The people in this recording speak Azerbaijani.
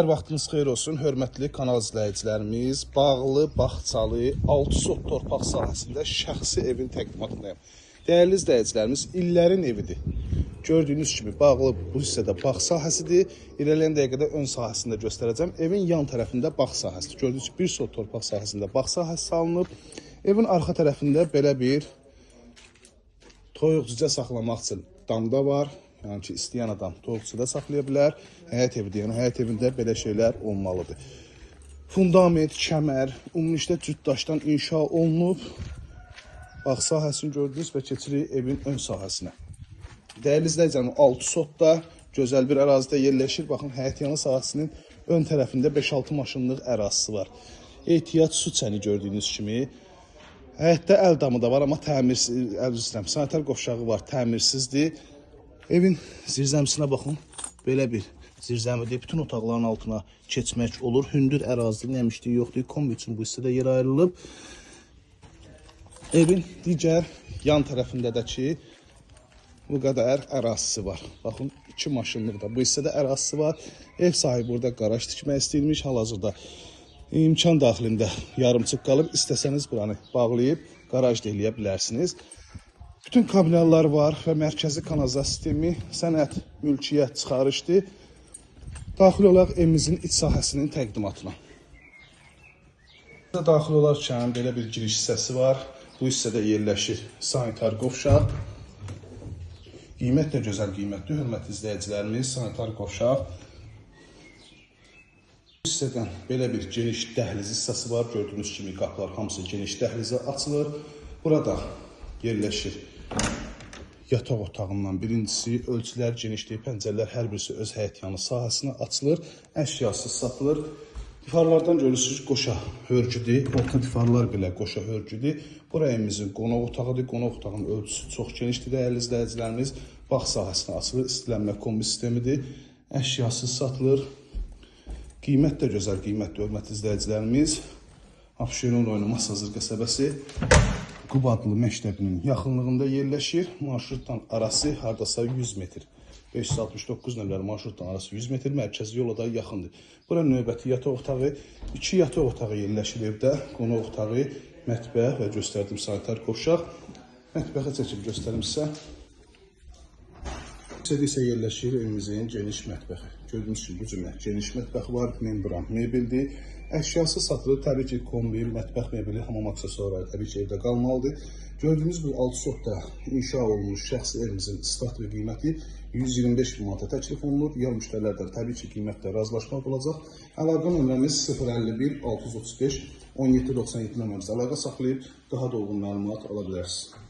Hər vaxtınız xeyir olsun, hörmətli kanal izləyicilərimiz. Bağlı, bağçalı, 6 sot torpaq sahəsində şəxsi evin təqdimatındayım. Dəyərli izləyicilərimiz, illərin evidir. Gördüyünüz kimi bağlı bu hissədə bağ sahəsidir. İrəliyən dəqiqədə ön sahəsində göstərəcəm. Evin yan tərəfində bağ sahəsidir. Gördüyünüz kimi 1 sot torpaq sahəsində bağ sahəsi salınıb. Evin arxa tərəfində belə bir toyuq-cücə saxlamaq üçün damda var. Yəni ki, istəyən adam toyuqçuda saxlaya bilər. Həyət evidir, yəni həyət evində belə şeylər olmalıdır. Fundament, kəmər, ümumilikdə cüt daşdan inşa olunub. Bağ sahəsini gördünüz və keçirik evin ön sahəsinə. Dəyərli izləyicilərim, 6 sotda gözəl bir ərazidə yerləşir. Baxın, həyət yanı sahəsinin ön tərəfində 5-6 maşınlıq ərazisi var. Ehtiyat su çəni gördüyünüz kimi. Həyətdə əl damı da var, amma təmirsiz, sanitar qovşağı var, təmirsizdir. Evin zirzəmisinə baxın, belə bir zirzəmidir. Bütün otaqların altına keçmək olur. Hündür ərazidir, nəmişlik yoxdur. Kombi üçün bu hissədə yer ayrılıb. Evin digər yan tərəfində də ki, bu qədər ərazisi var. Baxın, 2 maşınlıq da bu hissədə ərazisi var. Ev sahibi burada qaraj tikmək istəyirmiş. Hal-hazırda imkan daxilində yarımçıq qalıb. İstəsəniz buranı bağlayıb qaraj da eləyə bilərsiniz. Bütün kabinallar var və mərkəzi kanalizasiya sistemi, sənəd, mülkiyyət, çıxarışdır. Daxil olaraq evimizin iç sahəsinin təqdimatına. Daxil olarkən belə bir giriş hissəsi var. Bu hissədə yerləşir sanitar qovşaq. Qiymət də gözəl qiymətdir, hörmətli izləyicilərimiz, sanitar qovşaq. Bu hissədən belə bir geniş dəhliz hissəsi var. Gördüyünüz kimi qapılar hamısı geniş dəhlizə açılır. Burada yerləşir yataq otağından birincisi, ölçülər, genişliyi, pəncərələr hər birisi öz həyət yanı sahəsinə açılır, əşyasız satılır. Divarlardan görürsünüz qoşa hörgüdür, orta divarlar belə qoşa hörgüdür. Bura evimizin qonaq otağıdır, qonaq otağının ölçüsü çox genişdir, dəyərli izləyicilərimiz. Bağ sahəsinə açılır, istilənmə kombi sistemidir, əşyasız satılır. Qiymət də gözəl qiymətdir, hörmətli izləyicilərimiz. Abşeron rayonu Masazır qəsəbəsi Qub adlı məktəbinin yaxınlığında yerləşir. Marşrutdan arası hardasa 100 metr. 569 nömrəli marşrutdan arası 100 metr, mərkəzi yola da yaxındır. Bura növbəti yataq otağı, 2 yataq otağı yerləşir evdə. Qonaq otağı, mətbəx və göstərdim sanitar qovşaq. Mətbəxə çəkib göstərim sizə. İçəridə yerləşir evimizin geniş mətbəxi. Gördüyünüz kimi bu cümlə geniş mətbəxi var, membran mebeldir. Əşyası satılır, təbii ki, kombi, mətbəx mebeli, hamam aksesuarları təbii ki, evdə qalmalıdır. Gördüyünüz bu 6 sotda inşa olunmuş şəxsi evimizin start və qiyməti 125 bin manata təklif olunur. Yan müştərilərdən təbii ki, qiymətdə razılaşmaq olacaq. Əlaqə nömrəmiz 051 635 1797 nömrəmizdə əlaqə saxlayıb daha dolğun məlumat ala bilərsiniz.